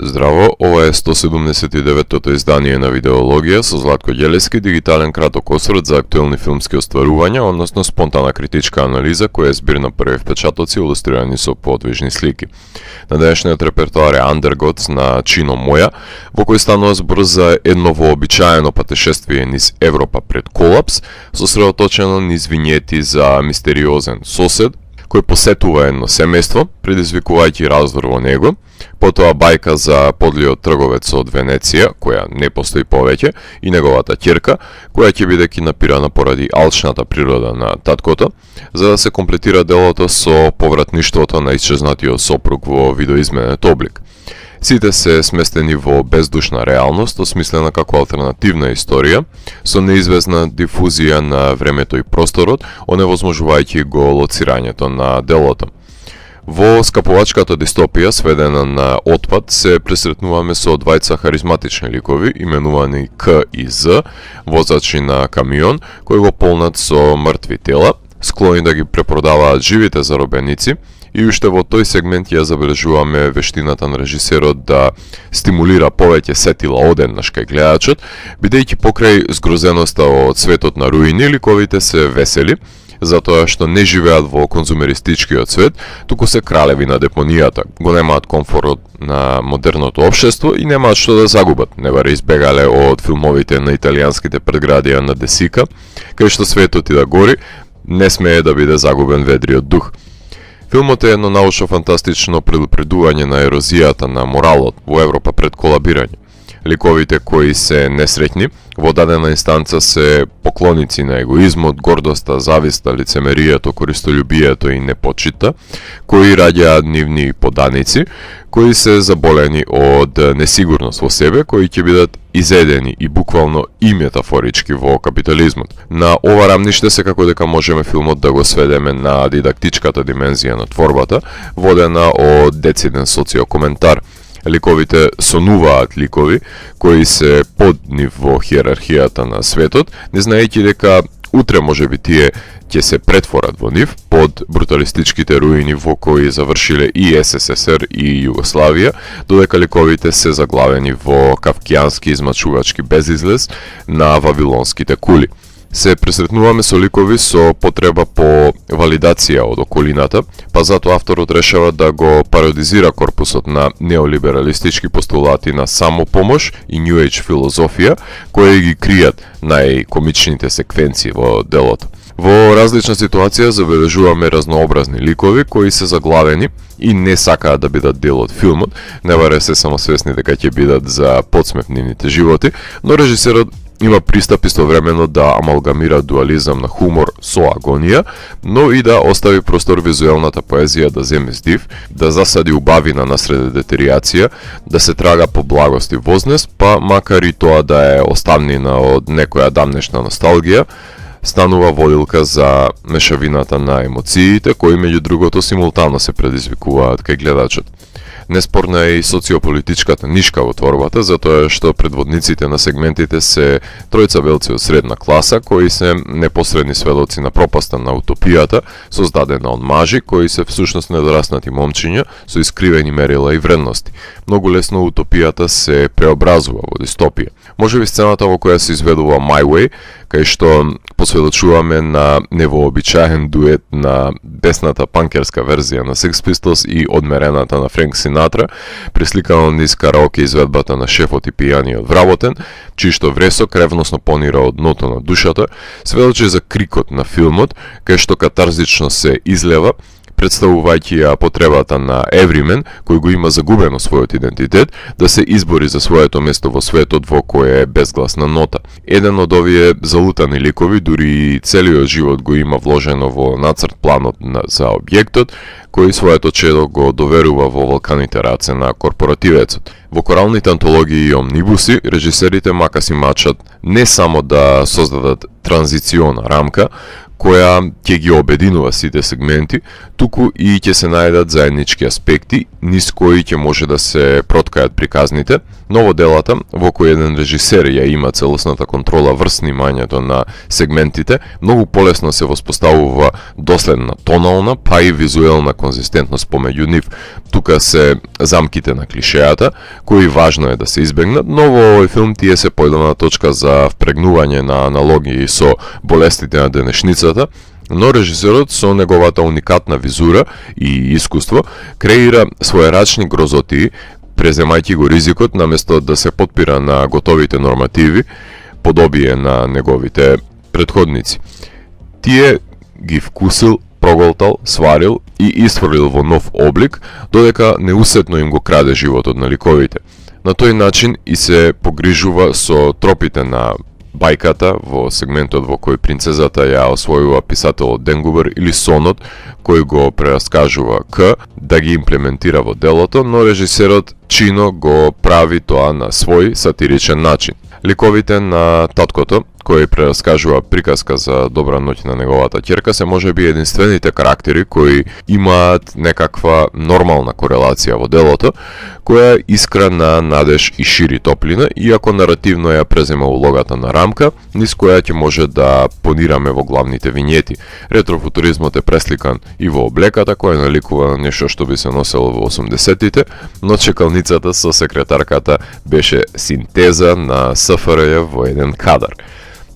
Здраво, ова е 179-тото издание на Видеологија со Златко Ѓелески, дигитален краток осврт за актуелни филмски остварувања, односно спонтана критичка анализа која е збир на први впечатоци илустрирани со подвижни слики. На денешниот репертоар е Undergods на Чино Моја, во кој станува збор за едно вообичаено патешествие низ Европа пред колапс, сосредоточено низ вињети за мистериозен сосед, кој посетува едно семејство, предизвикувајќи раздор во него, потоа бајка за подлиот трговец од Венеција, која не постои повеќе, и неговата ќерка, која ќе биде кинапирана поради алчната природа на таткото, за да се комплетира делото со повратништвото на исчезнатиот сопруг во видоизменет облик. Сите се сместени во бездушна реалност, осмислена како алтернативна историја, со неизвестна дифузија на времето и просторот, оневозможувајќи го лоцирањето на делото. Во скапувачката дистопија, сведена на отпад, се пресретнуваме со двајца харизматични ликови, именувани К и З, возачи на камион, кои го полнат со мртви тела, склони да ги препродаваат живите заробеници, и уште во тој сегмент ја забележуваме вештината на режисерот да стимулира повеќе сетила одеднаш кај гледачот, бидејќи покрај згрозеноста од светот на руини, ликовите се весели, затоа што не живеат во конзумеристичкиот свет, туку се кралеви на депонијата, го немаат комфорот на модерното општество и немаат што да загубат. Не баре избегале од филмовите на италијанските предградија на Десика, кај што светот и да гори, не смее да биде загубен ведриот дух. Филмот е едно научно-фантастично предупредување на ерозијата на моралот во Европа пред колабирање. Ликовите кои се несреќни, во дадена инстанца се поклоници на егоизмот, гордоста, зависта, лицемерието, користолюбието и непочита, кои раѓаат нивни поданици, кои се заболени од несигурност во себе, кои ќе бидат изедени и буквално и метафорички во капитализмот. На ова рамниште секако дека можеме филмот да го сведеме на дидактичката димензија на творбата, водена од дециден социокоментар. Ликовите сонуваат ликови кои се под нив во хиерархијата на светот, не знаејќи дека утре можеби тие ќе се претворат во нив под бруталистичките руини во кои завршиле и СССР и Југославија, додека ликовите се заглавени во кавкијански измачувачки безизлез на вавилонските кули. Се пресретнуваме со ликови со потреба по валидација од околината, па затоа авторот решава да го пародизира корпусот на неолибералистички постулати на самопомош и New Age филозофија, кои ги кријат најкомичните секвенции во делото. Во различна ситуација забележуваме разнообразни ликови кои се заглавени и не сакаат да бидат дел од филмот, не баре се самосвесни дека ќе бидат за подсмев нивните животи, но режисерот има пристап истовремено да амалгамира дуализам на хумор со агонија, но и да остави простор визуелната поезија да земе здив, да засади убавина насред детеријација, да се трага по благост и вознес, па макар и тоа да е оставнина од некоја дамнешна носталгија, станува водилка за мешавината на емоциите, кои меѓу другото симултано се предизвикуваат кај гледачот. Неспорна е и социополитичката нишка во творбата, затоа што предводниците на сегментите се тројца белци од средна класа, кои се непосредни сведоци на пропаста на утопијата, создадена од мажи, кои се всушност недораснати момчиња со искривени мерила и вредности. Многу лесно утопијата се преобразува во дистопија. Можеби сцената во која се изведува My Way, кај што посведочуваме на невообичаен дует на бесната панкерска верзија на Sex Pistols и одмерената на Френк Синатра, пресликано низ караоке изведбата на шефот и пијаниот вработен, чишто вресок ревносно понира од дното на душата, сведочи за крикот на филмот, кај што катарзично се излева, представувајќи ја потребата на евримен, кој го има загубено својот идентитет, да се избори за своето место во светот во кој е безгласна нота. Еден од овие залутани ликови, дури и целиот живот го има вложено во нацрт планот за објектот, кој своето чедо го доверува во валканите раце на корпоративецот. Во коралните антологии и омнибуси, режисерите мака си мачат не само да создадат транзициона рамка, која ќе ги обединува сите сегменти, туку и ќе се најдат заеднички аспекти, низ кои ќе може да се проткајат приказните, но во делата, во кој еден режисер ја има целосната контрола врз снимањето на сегментите, многу полесно се воспоставува доследна тонална, па и визуелна конзистентност помеѓу нив. Тука се замките на клишеата, кои важно е да се избегнат, но во овој филм тие се појдена точка за впрегнување на аналогии со болестите на денешницата, но режисерот со неговата уникатна визура и искуство креира своерачни грозотии, преземајќи го ризикот наместо да се потпира на готовите нормативи, подобие на неговите предходници. Тие ги вкусил, проголтал, сварил и исфрлил во нов облик, додека неусетно им го краде животот на ликовите. На тој начин и се погрижува со тропите на бајката во сегментот во кој принцезата ја освојува писателот Денгубер или сонот кој го прераскажува К, да ги имплементира во делото, но режисерот чино го прави тоа на свој сатиричен начин. Ликовите на таткото, кој прераскажува приказка за добра ноќ на неговата ќерка, се можеби единствените карактери кои имаат некаква нормална корелација во делото, која искра на надеж и шири топлина, иако наративно ја презема улогата на рамка, низ која ќе може да понираме во главните винјети. Ретрофутуризмот е пресликан и во облеката, која наликува на нешто што би се носело во 80-тите, но чекалницата со секретарката беше синтеза на СФРЈ во еден кадар.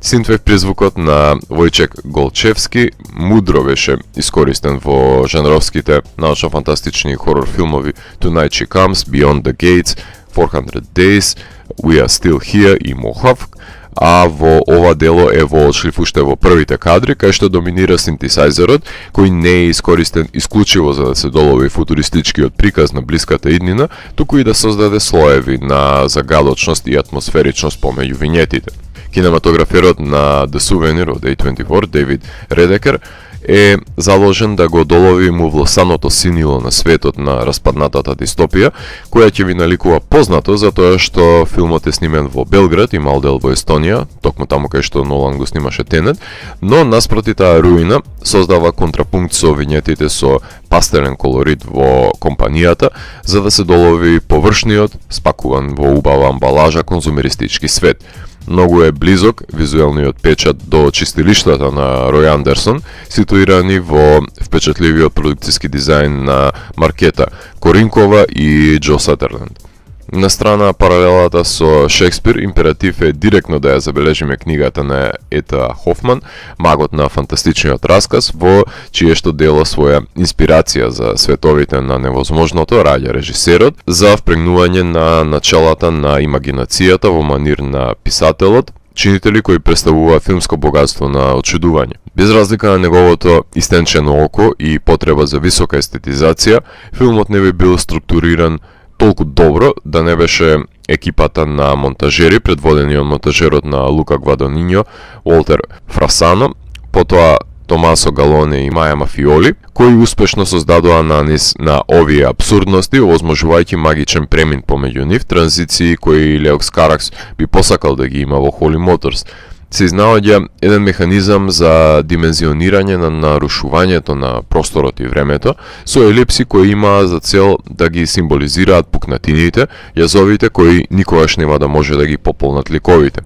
Синтвев призвукот на Војчек Голчевски мудро беше искористен во жанровските научно-фантастични хорор филмови Tonight She Comes, Beyond the Gates, 400 Days, We Are Still Here и Мохав, а во ова дело е воочлив уште во првите кадри, кај што доминира синтесајзерот, кој не е искористен исклучиво за да се долови футуристичкиот приказ на блиската иднина, туку и да создаде слоеви на загадочност и атмосферичност помеѓу винјетите. Кинематограферот на The Souvenir од A24, Дейвид Редекер, е заложен да го долови му власаното синило на светот на распаднатата дистопија, која ќе ви наликува познато затоа што филмот е снимен во Белград и Малдел во Естонија, токму таму кај што Нолан го снимаше Тенет, но наспроти таа руина создава контрапункт со винјетите со пастерен колорит во компанијата, за да се долови површниот, спакуван во убава амбалажа конзумеристички свет. Многу е близок визуелниот печат до чистилиштата на Рој Андерсон, ситуирани во впечатливиот продукцијски дизајн на Маркета Коринкова и Џо Сатерленд. На страна паралелата со Шекспир, императив е директно да ја забележиме книгата на Ета Хофман, Магот на фантастичниот расказ, во чиешто дело своја инспирација за световите на невозможното раѓа режисерот за впрегнување на началата на имагинацијата во манир на писателот, чинители кои представува филмско богатство на очудување. Без разлика на неговото истенчено око и потреба за висока естетизација, филмот не би бил структуриран толку добро да не беше екипата на монтажери, предводени од монтажерот на Лука Гвадониньо, Уолтер Фрасано, потоа Томасо Галоне и Маја Мафиоли, кои успешно создадоа анализ на овие абсурдности, овозможувајќи магичен премин помеѓу нив, транзиции кои Леокс Каракс би посакал да ги има во Holy Motors. Се изнаоѓа еден механизам за димензионирање на нарушувањето на просторот и времето, со елипси кои имаа за цел да ги символизираат пукнатините, јазовите кои никогаш нема да може да ги пополнат ликовите.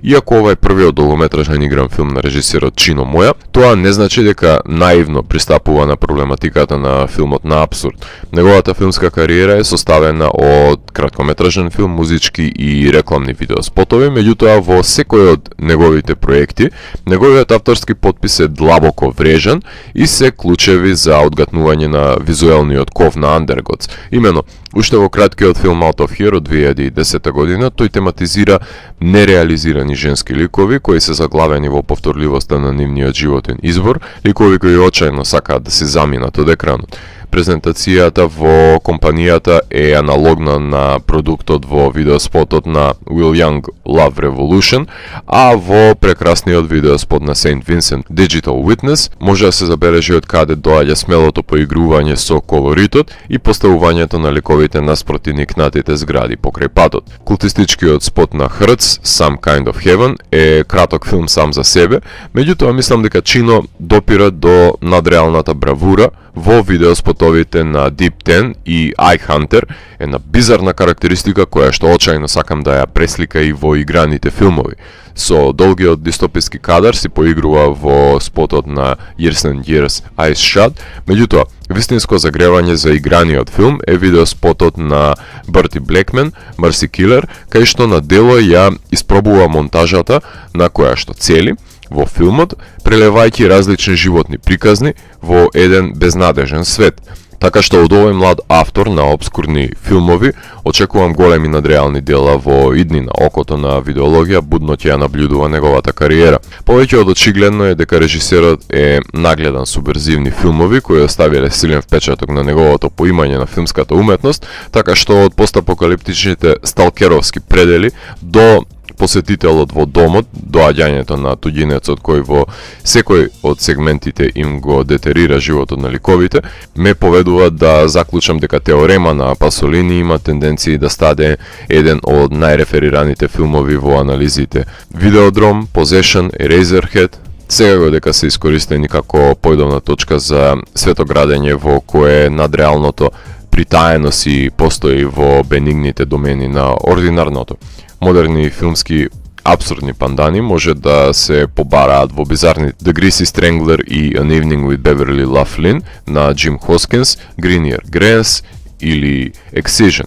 Иако ова е првиот долгометражен игран филм на режисерот Чино Моја, тоа не значи дека наивно пристапува на проблематиката на филмот на абсурд. Неговата филмска кариера е составена од краткометражен филм, музички и рекламни видеоспотови, меѓутоа во секој од неговите проекти, неговиот авторски потпис е длабоко врежан и се клучеви за одгатнување на визуелниот ков на Андерготс. Имено, уште во краткиот филм Out of Here од 2010 година, тој тематизира нереализирани женски ликови кои се заглавени во повторливоста на нивниот животен избор, ликови кои очајно сакаат да се заминат од екранот. презентацијата во компанијата е аналогна на продуктот во видеоспотот на Will Young Love Revolution, а во прекрасниот видеоспот на Saint Vincent Digital Witness може да се забележи од каде доаѓа смелото поигрување со колоритот и поставувањето на ликовите наспроти никнатите згради покрај патот. Култистичкиот спот на Hertz, Some Kind of Heaven, е краток филм сам за себе, меѓутоа мислам дека чино допира до надреалната бравура во видеоспотовите на Deep Ten и Eye Hunter, една бизарна карактеристика која што очајно сакам да ја преслика и во играните филмови. Со долгиот дистописки кадар си поигрува во спотот на Years and Years Eyes Shut, меѓутоа, вистинско загревање за играниот филм е видеоспотот на Bertie Blackman, Mercy Killer, кај што на дело ја испробува монтажата на која што цели во филмот, прелевајќи различни животни приказни во еден безнадежен свет. Така што од овој млад автор на обскурни филмови очекувам големи надреални дела во иднина. Окото на видеологија будно ќе ја наблюдува неговата кариера. Повеќе од очигледно е дека режисерот е нагледан субверзивни филмови кои оставиле силен впечаток на неговото поимање на филмската уметност, така што од постапокалиптичните сталкеровски предели до посетителот во домот, доаѓањето на туѓинецот кој во секој од сегментите им го детерира животот на ликовите, ме поведува да заклучам дека Теорема на Пасолини има тенденции да стаде еден од најреферираните филмови во анализите. Видеодром, Possession, Eraserhead, секако дека се искористени како појдовна точка за светоградење во кое надреалното притаено си постои во бенигните домени на ординарното. Модерни филмски абсурдни пандани може да се побараат во бизарни The Greasy Strangler и An Evening with Beverly Loughlin на Джим Хоскинс, Greener Grass или Excision.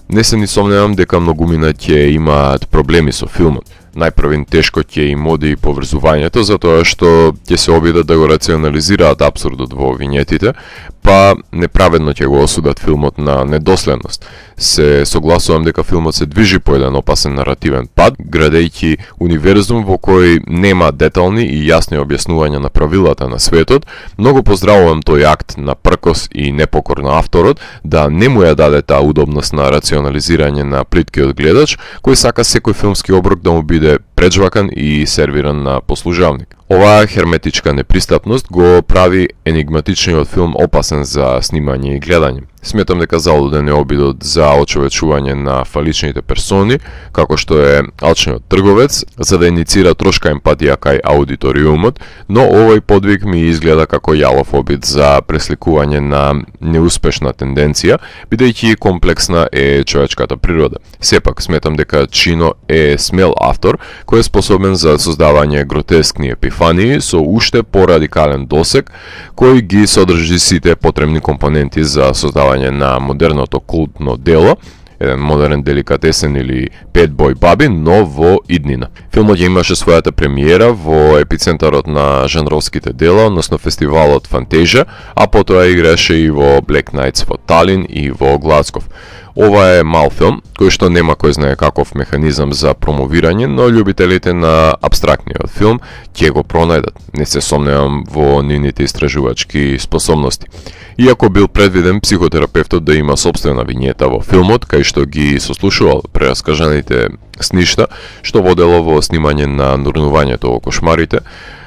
Не се ни сомневам дека многумина ќе имаат проблеми со филмот. Најпрвен тешко ќе им оди и поврзувањето, затоа што ќе се обидат да го рационализираат абсурдот во винјетите, па неправедно ќе го осудат филмот на недоследност. Се согласувам дека филмот се движи по еден опасен наративен пат, градејќи универзум во кој нема детални и јасни објаснувања на правилата на светот. Многу поздравувам тој акт на пркос и непокор на авторот да не му ја даде таа удобност на рационализирање на плиткиот гледач, кој сака секој филмски оброк да му биде преджвакан и сервиран на послужавник. Оваа херметичка непристапност го прави енигматичниот филм опасен за снимање и гледање. Сметам дека залуден е обидот за очовечување на фаличните персони, како што е алчниот трговец, за да иницира трошка емпатија кај аудиториумот, но овој подвиг ми изгледа како јалов обид за пресликување на неуспешна тенденција, бидејќи комплексна е човечката природа. Сепак, сметам дека Чино е смел автор, кој е способен за создавање гротескни епифании со уште порадикален досег, кој ги содржи сите потребни компоненти за создавање на модерното култно дело, еден модерен деликатесен или Bad Boy Baby, но во иднина. Филмот ја имаше својата премиера во епицентарот на жанровските дела, односно фестивалот Fantasia, а потоа играше и во Black Nights во Талин и во Гласков. Ова е мал филм, кој што нема кој знае каков механизам за промовирање, но љубителите на абстрактниот филм ќе го пронајдат. Не се сомневам во нивните истражувачки способности. Иако бил предвиден психотерапевтот да има собствена винјета во филмот, кај што ги сослушувал прераскажаните сништа, што водело во снимање на нурнувањето во кошмарите,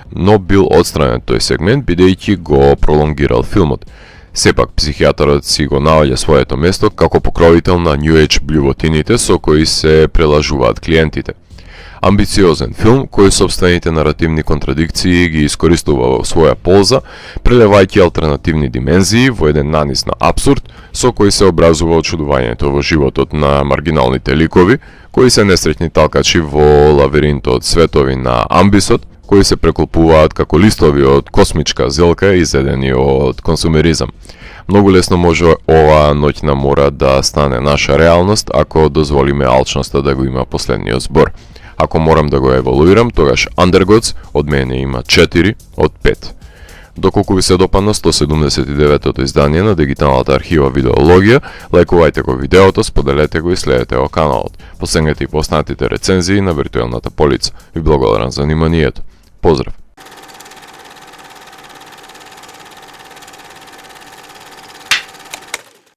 но бил отстранет тој сегмент, бидејќи го пролонгирал филмот. Сепак, психијатарот си го наоѓа своето место како покровител на New Age блювотините со кои се прелажуваат клиентите. Амбициозен филм кој собствените наративни контрадикции ги искористува во своја полза, прелевајќи алтернативни димензии во еден наниз на абсурд со кој се образува очудувањето во животот на маргиналните ликови, кои се несреќни талкачи во лавиринтот светови на амбисот, кои се преклопуваат како листови од космичка зелка изедени од консумеризам. Многу лесно може оваа ноќна мора да стане наша реалност ако дозволиме алчноста да го има последниот збор. Ако морам да го евалуирам, тогаш Undergods од мене има 4 од 5. Доколку ви се допадна 179-тото издание на дигиталната архива Видеологија, лајкувајте го видеото, споделете го и следете го каналот. Посегнете и по останатите рецензии на виртуелната полица. Ви благодарам за вниманието. Поздрав!